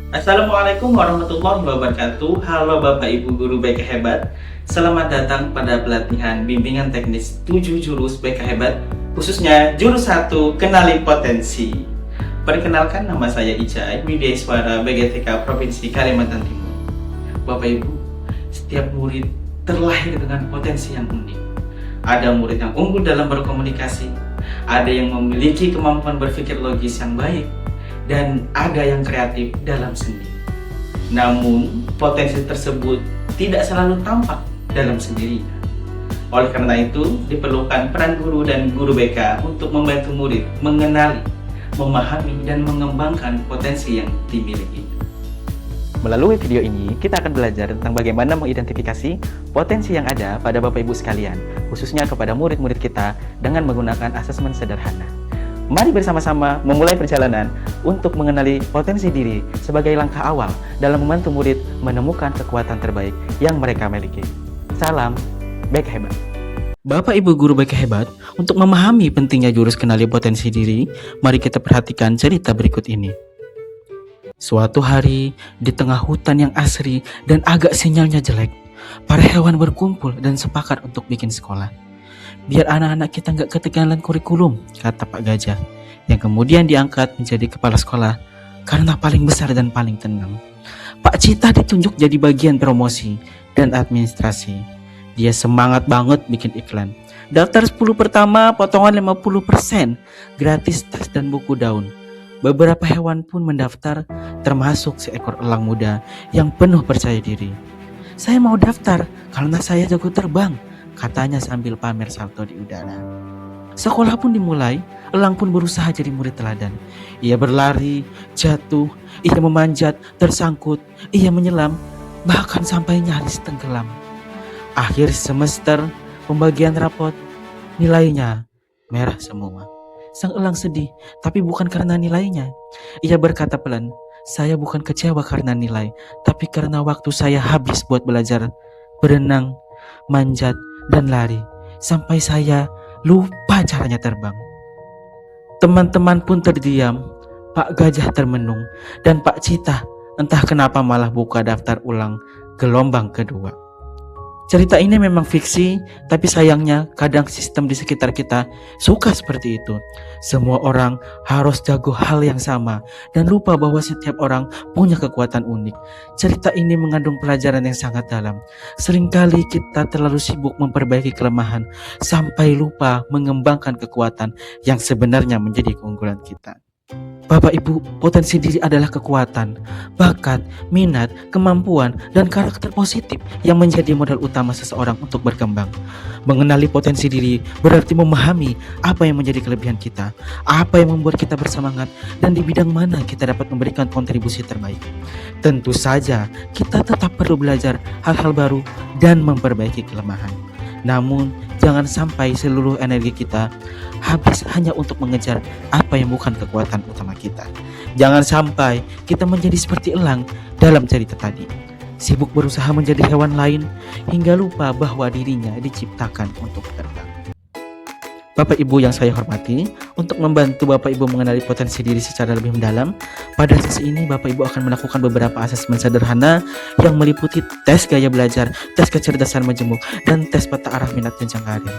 Assalamualaikum warahmatullahi wabarakatuh. Halo Bapak Ibu Guru BK Hebat. Selamat datang pada pelatihan bimbingan teknis 7 jurus BK Hebat, khususnya jurus 1 Kenali Potensi. Perkenalkan, nama saya Ijai, Widyaswara BGTK Provinsi Kalimantan Timur. Bapak Ibu, setiap murid terlahir dengan potensi yang unik. Ada murid yang unggul dalam berkomunikasi, ada yang memiliki kemampuan berpikir logis yang baik, dan ada yang kreatif dalam seni. Namun, potensi tersebut tidak selalu tampak dalam sendirinya. Oleh karena itu, diperlukan peran guru dan guru BK untuk membantu murid mengenali, memahami, dan mengembangkan potensi yang dimiliki. Melalui video ini, kita akan belajar tentang bagaimana mengidentifikasi potensi yang ada pada Bapak Ibu sekalian, khususnya kepada murid-murid kita dengan menggunakan asesmen sederhana. Mari bersama-sama memulai perjalanan untuk mengenali potensi diri sebagai langkah awal dalam membantu murid menemukan kekuatan terbaik yang mereka miliki. Salam BK Hebat. Bapak Ibu Guru BK Hebat, untuk memahami pentingnya jurus kenali potensi diri, mari kita perhatikan cerita berikut ini. Suatu hari, di tengah hutan yang asri dan agak sinyalnya jelek, para hewan berkumpul dan sepakat untuk bikin sekolah. Biar anak-anak kita nggak ketinggalan kurikulum, kata Pak Gajah, yang kemudian diangkat menjadi kepala sekolah karena paling besar dan paling tenang. Pak Cita ditunjuk jadi bagian promosi dan administrasi. Dia semangat banget bikin iklan. Daftar 10 pertama, potongan 50%, gratis tas dan buku daun. Beberapa hewan pun mendaftar, termasuk seekor elang muda yang penuh percaya diri. Saya mau daftar karena saya jago terbang, katanya sambil pamer salto di udara. Sekolah pun dimulai, elang pun berusaha jadi murid teladan. Ia berlari, jatuh, ia memanjat, tersangkut, ia menyelam, bahkan sampai nyaris tenggelam. Akhir semester, pembagian rapot, nilainya merah semua. Sang elang sedih, tapi bukan karena nilainya. Ia berkata pelan, saya bukan kecewa karena nilai, tapi karena waktu saya habis buat belajar, berenang, manjat, dan lari, sampai saya lupa caranya terbang. Teman-teman pun terdiam, Pak Gajah termenung, dan Pak Cita entah kenapa malah buka daftar ulang gelombang kedua. Cerita ini memang fiksi, tapi sayangnya kadang sistem di sekitar kita suka seperti itu. Semua orang harus jago hal yang sama dan lupa bahwa setiap orang punya kekuatan unik. Cerita ini mengandung pelajaran yang sangat dalam. Seringkali kita terlalu sibuk memperbaiki kelemahan sampai lupa mengembangkan kekuatan yang sebenarnya menjadi keunggulan kita. Bapak Ibu, potensi diri adalah kekuatan, bakat, minat, kemampuan, dan karakter positif yang menjadi modal utama seseorang untuk berkembang. Mengenali potensi diri berarti memahami apa yang menjadi kelebihan kita, apa yang membuat kita bersemangat, dan di bidang mana kita dapat memberikan kontribusi terbaik. Tentu saja, kita tetap perlu belajar hal-hal baru dan memperbaiki kelemahan. Namun, jangan sampai seluruh energi kita habis hanya untuk mengejar apa yang bukan kekuatan utama kita. Jangan sampai kita menjadi seperti elang dalam cerita tadi, sibuk berusaha menjadi hewan lain hingga lupa bahwa dirinya diciptakan untuk terbang. Bapak Ibu yang saya hormati, untuk membantu Bapak Ibu mengenali potensi diri secara lebih mendalam, pada sesi ini Bapak Ibu akan melakukan beberapa asesmen sederhana yang meliputi tes gaya belajar, tes kecerdasan majemuk, dan tes peta arah minat jenjang karir.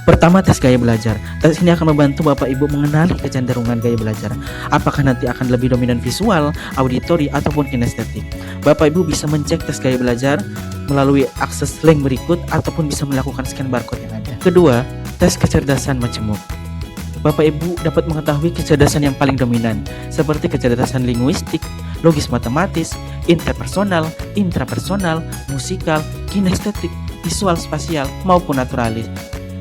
Pertama, tes gaya belajar. Tes ini akan membantu Bapak Ibu mengenali kecenderungan gaya belajar. Apakah nanti akan lebih dominan visual, auditori, ataupun kinestetik. Bapak Ibu bisa mencek tes gaya belajar melalui akses link berikut ataupun bisa melakukan scan barcode yang ada. Kedua, tes kecerdasan majemuk. Bapak Ibu dapat mengetahui kecerdasan yang paling dominan, seperti kecerdasan linguistik, logis matematis, interpersonal, intrapersonal, musikal, kinestetik, visual spasial, maupun naturalis.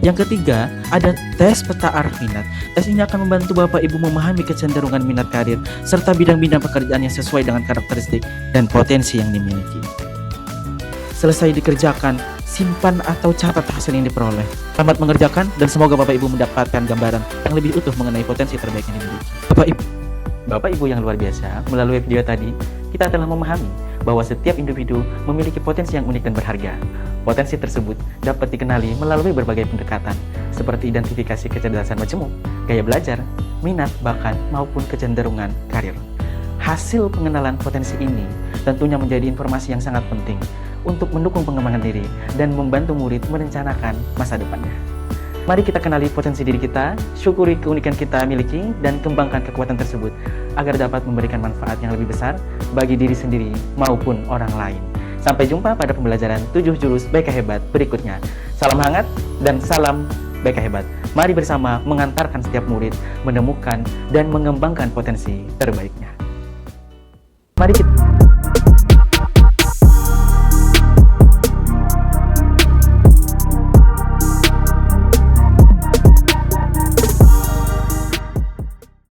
Yang ketiga, ada tes peta arah minat. Tes ini akan membantu Bapak Ibu memahami kecenderungan minat karir, serta bidang-bidang pekerjaan yang sesuai dengan karakteristik dan potensi yang dimiliki. Selesai dikerjakan, simpan atau catat hasil yang diperoleh. Selamat mengerjakan dan semoga Bapak Ibu mendapatkan gambaran yang lebih utuh mengenai potensi terbaik yang dimiliki. Bapak Ibu yang luar biasa, melalui video tadi, kita telah memahami bahwa setiap individu memiliki potensi yang unik dan berharga. Potensi tersebut dapat dikenali melalui berbagai pendekatan, seperti identifikasi kecerdasan majemuk, gaya belajar, minat, bakat, maupun kecenderungan karir. Hasil pengenalan potensi ini tentunya menjadi informasi yang sangat penting untuk mendukung pengembangan diri dan membantu murid merencanakan masa depannya. Mari kita kenali potensi diri kita, syukuri keunikan kita miliki, dan kembangkan kekuatan tersebut agar dapat memberikan manfaat yang lebih besar bagi diri sendiri maupun orang lain. Sampai jumpa pada pembelajaran 7 jurus BK Hebat berikutnya. Salam hangat dan salam BK Hebat. Mari bersama mengantarkan setiap murid menemukan dan mengembangkan potensi terbaiknya. Mari kita